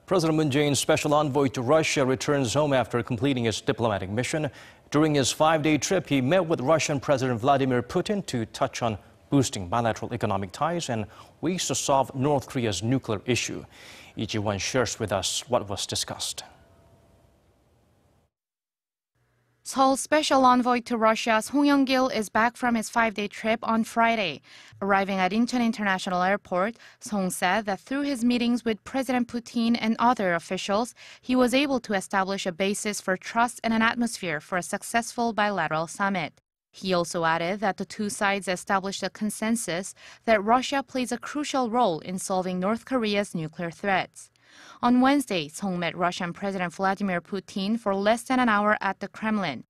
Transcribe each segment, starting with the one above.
President Moon Jae-in's special envoy to Russia returns home after completing his diplomatic mission. During his 5-day trip, he met with Russian President Vladimir Putin to touch on boosting bilateral economic ties and ways to solve North Korea's nuclear issue. Lee Ji-won shares with us what was discussed. Seoul's special envoy to Russia's Young-gil is back from his 5-day trip on Friday. Arriving at Incheon International Airport, Song said that through his meetings with President Putin and other officials, he was able to establish a basis for trust and an atmosphere for a successful bilateral summit. He also added that the two sides established a consensus that Russia plays a crucial role in solving North Korea's nuclear threats. On Wednesday, Song met Russian President Vladimir Putin for less than an hour at the Kremlin.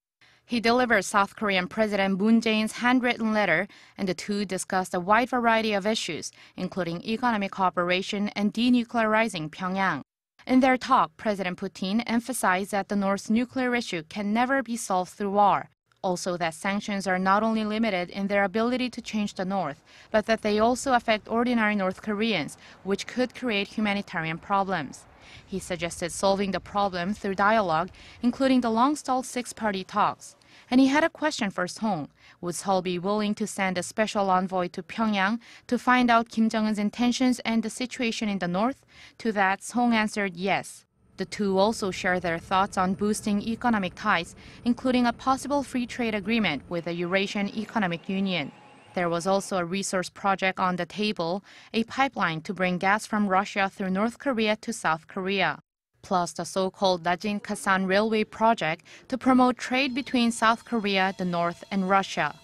He delivered South Korean President Moon Jae-in's handwritten letter, and the two discussed a wide variety of issues, including economic cooperation and denuclearizing Pyongyang. In their talk, President Putin emphasized that the North's nuclear issue can never be solved through war. Also, that sanctions are not only limited in their ability to change the North, but that they also affect ordinary North Koreans, which could create humanitarian problems. He suggested solving the problem through dialogue, including the long-stalled six-party talks. And he had a question for Song. Would Seoul be willing to send a special envoy to Pyongyang to find out Kim Jong-un's intentions and the situation in the North? To that, Song answered yes. The two also share their thoughts on boosting economic ties, including a possible free trade agreement with the Eurasian Economic Union. There was also a resource project on the table, a pipeline to bring gas from Russia through North Korea to South Korea, plus the so-called Najin-Kasan Railway project to promote trade between South Korea, the North, and Russia.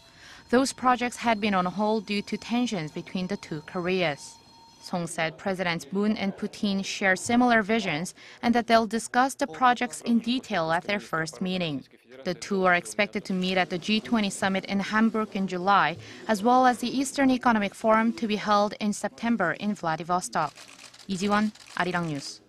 Those projects had been on hold due to tensions between the two Koreas. Song said Presidents Moon and Putin share similar visions and that they'll discuss the projects in detail at their first meeting. The two are expected to meet at the G20 summit in Hamburg in July, as well as the Eastern Economic Forum to be held in September in Vladivostok. Lee Ji-won, Arirang News.